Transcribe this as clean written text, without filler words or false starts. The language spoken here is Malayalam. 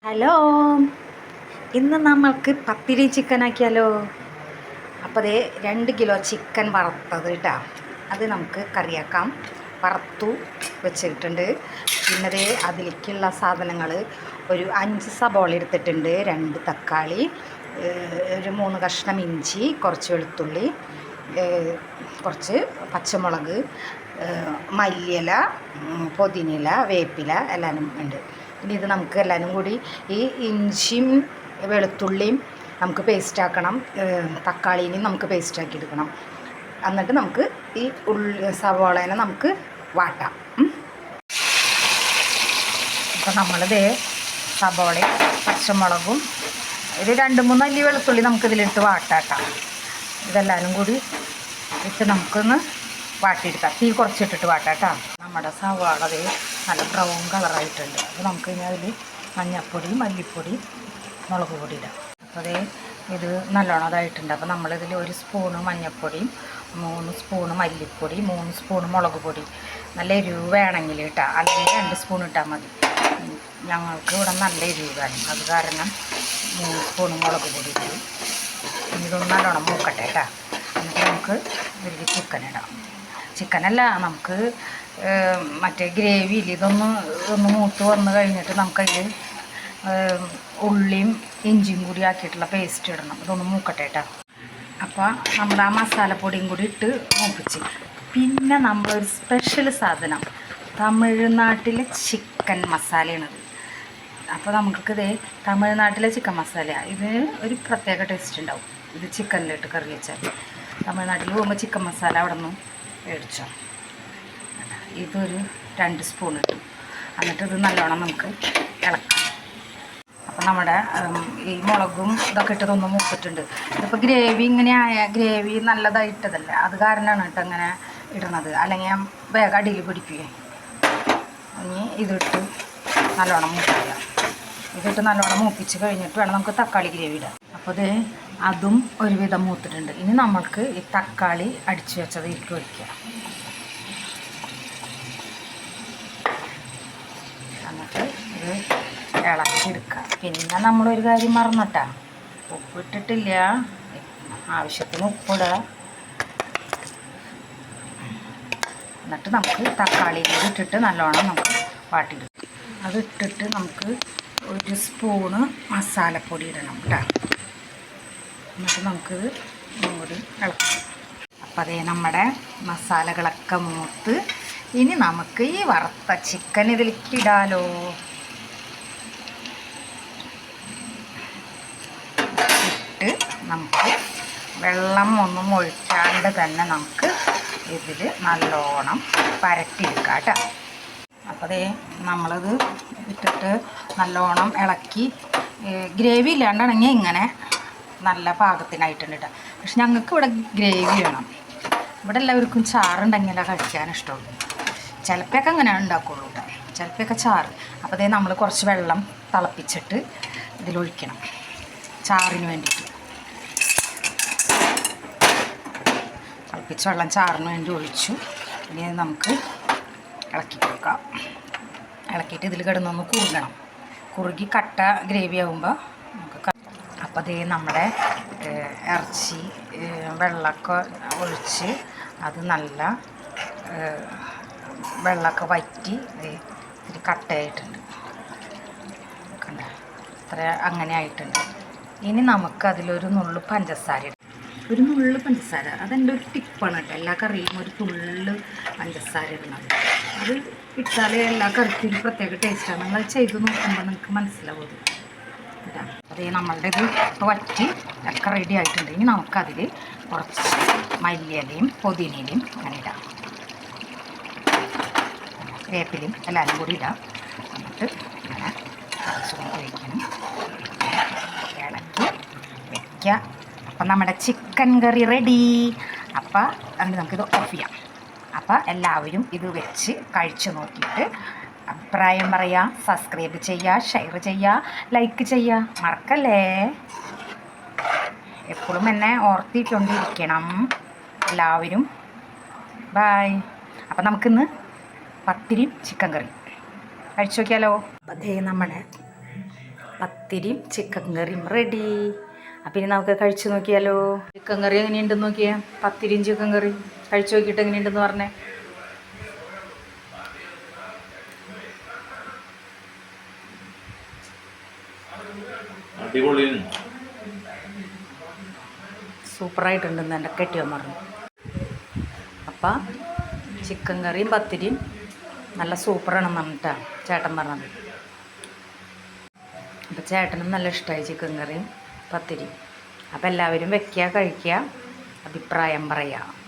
ഹലോ, ഇന്ന് നമ്മൾക്ക് പത്തിരി ചിക്കൻ ആക്കിയാലോ. അപ്പോൾ അതേ 2 കിലോ ചിക്കൻ വറുത്തത് കേട്ടോ, അത് നമുക്ക് കറിയാക്കാം. വറുത്തു വെച്ചിട്ടുണ്ട്. പിന്നെ അതേ അതിലേക്കുള്ള സാധനങ്ങൾ ഒരു 5 സബോള എടുത്തിട്ടുണ്ട്, 2 തക്കാളി, ഒരു 3 കഷ്ണം ഇഞ്ചി, കുറച്ച് വെളുത്തുള്ളി, കുറച്ച് പച്ചമുളക്, മല്ലിയില, പുതിനയില, വേപ്പില എല്ലാവരും ഉണ്ട്. ഇനി ഇത് നമുക്ക് എല്ലാവരും കൂടി ഈ ഇഞ്ചിയും വെളുത്തുള്ളിയും നമുക്ക് പേസ്റ്റ് ആക്കണം, തക്കാളീനെയും നമുക്ക് പേസ്റ്റ് ആക്കി എടുക്കണം. എന്നിട്ട് നമുക്ക് ഈ സവാളേനെ നമുക്ക് വാട്ടാം. അപ്പോൾ നമ്മളിത് സവാളയും പച്ചമുളകും ഒരു 2-3 അല്ലി വെളുത്തുള്ളി നമുക്കിതിലിട്ട് വാട്ടാക്കാം. ഇതെല്ലാവരും കൂടി ഇട്ട് നമുക്കൊന്ന് വാട്ടിയെടുക്കാം. തീ കുറച്ചിട്ടിട്ട് വാട്ടാട്ടോ. നമ്മുടെ സവാള നല്ല ബ്രൗൺ കളറായിട്ടുണ്ട്. അപ്പോൾ നമുക്ക് ഇനി അതിൽ മഞ്ഞൾപ്പൊടി, മല്ലിപ്പൊടി, മുളക് പൊടി ഇടാം. അപ്പോൾ ഇത് നല്ലോണം അതായിട്ടുണ്ട്. അപ്പോൾ നമ്മളിതിൽ 1 സ്പൂണ് മഞ്ഞൾപ്പൊടിയും 3 സ്പൂണ് മല്ലിപ്പൊടി, 3 സ്പൂണ് മുളക് പൊടി. നല്ല എരിവ് വേണമെങ്കിൽ ഇട്ടാൽ, അല്ലെങ്കിൽ 2 സ്പൂൺ ഇട്ടാൽ മതി. ഞങ്ങൾക്ക് ഇവിടെ നല്ല എരിവ് വേണം, അത് കാരണം 3 സ്പൂണ് മുളക് പൊടി ഇട്ടു. ഇതൊന്ന് നല്ലോണം മൂക്കട്ടെ കേട്ടോ. എന്നിട്ട് നമുക്ക് ഇതിൽ ചിക്കൻ ഇടാം. ചിക്കനല്ല, നമുക്ക് മറ്റേ ഗ്രേവിയിൽ ഒന്ന് മൂത്ത് വന്ന് കഴിഞ്ഞിട്ട് നമുക്കതിൽ ഉള്ളിയും ഇഞ്ചിയും കൂടി ആക്കിയിട്ടുള്ള പേസ്റ്റ് ഇടണം. ഇതൊന്ന് മൂക്കട്ടെ കേട്ടോ. അപ്പോൾ നമ്മൾ ആ മസാലപ്പൊടിയും കൂടി ഇട്ട് മൂപ്പിച്ച്, പിന്നെ നമ്മളൊരു സ്പെഷ്യൽ സാധനം, തമിഴ്നാട്ടിലെ ചിക്കൻ മസാലയാണിത്. അപ്പോൾ നമുക്കിത് തമിഴ്നാട്ടിലെ ചിക്കൻ മസാല, ഇതിന് ഒരു പ്രത്യേക ടേസ്റ്റ് ഉണ്ടാവും. ഇത് ചിക്കനിലിട്ട് കറി വെച്ചാൽ. തമിഴ്നാട്ടിൽ പോകുമ്പോൾ ചിക്കൻ മസാല അവിടെ നിന്ന് മേടിച്ചോ. ഇതൊരു 2 സ്പൂൺ ഇട്ടു. എന്നിട്ട് ഇത് നല്ലോണം നമുക്ക് ഇളക്കാം. അപ്പം നമ്മുടെ ഈ മുളകും ഇതൊക്കെ ഇട്ടതൊന്ന് മൂത്തിട്ടുണ്ട്. ഇതിപ്പോൾ ഗ്രേവി ഇങ്ങനെ ഗ്രേവി നല്ലതായിട്ടതല്ല, അത് കാരണമാണ് കേട്ടോ ഇങ്ങനെ ഇടുന്നത്, അല്ലെങ്കിൽ ഞാൻ വേഗം അടിയിൽ പിടിക്കുക. ഇനി ഇതിട്ട് നല്ലോണം മൂപ്പിക്കുക. ഇതിട്ട് നല്ലോണം മൂപ്പിച്ച് കഴിഞ്ഞിട്ട് വേണം നമുക്ക് തക്കാളി ഗ്രേവി ഇടാം. അപ്പോൾ അതും ഒരുവിധം മൂത്തിട്ടുണ്ട്. ഇനി നമ്മൾക്ക് ഈ തക്കാളി അടിച്ചു വെച്ചത് ഇരിക്കും ഒഴിക്കുക. എന്നിട്ട് ഇത് ഇളക്കിയെടുക്കുക. പിന്നെ നമ്മളൊരു കാര്യം മറന്നിട്ടാ, ഉപ്പിട്ടിട്ടില്ല. ആവശ്യത്തിന് ഉപ്പിടുക. എന്നിട്ട് നമുക്ക് തക്കാളി ഇട്ടിട്ട് നല്ലോണം നമുക്ക് വാട്ടിയെടുക്കാം. അതിട്ടിട്ട് നമുക്ക് 1 സ്പൂണ് മസാലപ്പൊടി ഇടണം കേട്ടോ. എന്നിട്ട് നമുക്കിത് ഒന്നുകൂടി ഇളക്കാം. അപ്പോൾ നമ്മുടെ മസാലകളൊക്കെ മൂത്ത്, ഇനി നമുക്ക് ഈ വറുത്ത ചിക്കൻ ഇതിലേക്ക് ഇടാലോ. ഇട്ട് നമുക്ക് വെള്ളം ഒന്നും ഒഴിക്കാണ്ട് തന്നെ നമുക്ക് ഇതിൽ നല്ലോണം പരട്ടിയെടുക്കാം കേട്ടോ. അപ്പോൾ നമ്മളത് ഇട്ടിട്ട് നല്ലോണം ഇളക്കി, ഗ്രേവി ഇല്ലാണ്ടാണെങ്കിൽ ഇങ്ങനെ നല്ല പാകത്തിനായിട്ടുണ്ട് കേട്ടോ. പക്ഷെ ഞങ്ങൾക്ക് ഇവിടെ ഗ്രേവി വേണം. ഇവിടെ എല്ലാവർക്കും ചാറുണ്ടെങ്കിലേ കഴിക്കാൻ ഇഷ്ടമുള്ളൂ. ചിലപ്പോഴൊക്കെ അങ്ങനെ ഉണ്ടാക്കുള്ളൂ കേട്ടോ, ചിലപ്പോഴൊക്കെ ചാറ്. അപ്പോൾ നമ്മൾ കുറച്ച് വെള്ളം തിളപ്പിച്ചിട്ട് ഇതിലൊഴിക്കണം ചാറിന് വേണ്ടിയിട്ട്. തിളപ്പിച്ച വെള്ളം ചാറിന് വേണ്ടി ഒഴിച്ചു. ഇനി നമുക്ക് ഇളക്കി കൊടുക്കാം. ഇളക്കിയിട്ട് ഇതിൽ കിടന്നൊന്ന് കുറുകണം. കുറുകി കട്ട ഗ്രേവി ആകുമ്പോൾ നമുക്ക് അപ്പോൾ നമ്മുടെ ഇറച്ചി വെള്ളമൊക്കെ ഒഴിച്ച് അത് നല്ല വെള്ളമൊക്കെ വറ്റി ഇത്തിരി കട്ടയായിട്ടുണ്ട്. കണ്ട, ഇത്ര അങ്ങനെ ആയിട്ടുണ്ട്. ഇനി നമുക്കതിലൊരു നുള്ളു പഞ്ചസാര ഇടാം. ഒരു നുള്ളു പഞ്ചസാര, അതെൻ്റെ ഒരു ടിപ്പാണ് കേട്ടോ. എല്ലാ കറിയും ഒരു തുള്ളു പഞ്ചസാര ഇടുന്നത്. അത് ഇട്ടാലേ എല്ലാ കറിക്കും ഒരു പ്രത്യേക ടേസ്റ്റാണ്. നിങ്ങൾ ചെയ്ത് നോക്കുമ്പോൾ നിങ്ങൾക്ക് മനസ്സിലാവും. ഇതാണ് നമ്മളുടെ ഇത് വറ്റി ഒക്കെ റെഡി ആയിട്ടുണ്ട്. ഇനി നമുക്കതിൽ കുറച്ച് മല്ലിയിലയും പുതിനയിലയും അങ്ങനെ ഇടാം, വേപ്പിലയും എല്ലാവരും കൂടി ഇടാം. എന്നിട്ട് ഇങ്ങനെ കുറച്ചുകൊണ്ട് കഴിക്കണം, ഇളക്കി വയ്ക്കുക. അപ്പം നമ്മുടെ ചിക്കൻ കറി റെഡി. അപ്പോൾ എന്നിട്ട് നമുക്കിത് ഓഫ് ചെയ്യാം. അപ്പോൾ എല്ലാവരും ഇത് വെച്ച് കഴിച്ച് നോക്കിയിട്ട് അഭിപ്രായം പറയുക, സബ്സ്ക്രൈബ് ചെയ്യുക, ഷെയർ ചെയ്യുക, ലൈക്ക് ചെയ്യുക, മറക്കല്ലേ. എപ്പോഴും എന്നെ ഓർത്തിക്കൊണ്ടിരിക്കണം എല്ലാവരും. ബായ്. അപ്പം നമുക്കിന്ന് പത്തിരിയും ചിക്കൻ കറി കഴിച്ചു നോക്കിയാലോ. അപ്പോൾ നമ്മുടെ പത്തിരിയും ചിക്കൻ കറിയും റെഡി. അപ്പം ഇനി നമുക്ക് കഴിച്ചു നോക്കിയാലോ. ചിക്കൻ കറി എങ്ങനെയുണ്ടെന്ന് നോക്കിയാൽ, പത്തിരിയും ചിക്കൻ കറി കഴിച്ചു നോക്കിയിട്ട് എങ്ങനെയുണ്ടെന്ന് പറഞ്ഞേ. സൂപ്പറായിട്ടുണ്ടെന്ന് എൻ്റെ കെട്ടിയവൻ പറഞ്ഞു. അപ്പം ചിക്കൻ കറിയും പത്തിരിയും നല്ല സൂപ്പറാണെന്ന് പറഞ്ഞിട്ടാണ് ചേട്ടൻ പറഞ്ഞത്. അപ്പം ചേട്ടനും നല്ല ഇഷ്ടമായി ചിക്കൻ കറിയും പത്തിരിയും. അപ്പം എല്ലാവരും വയ്ക്കുക, കഴിക്കുക, അഭിപ്രായം പറയുക.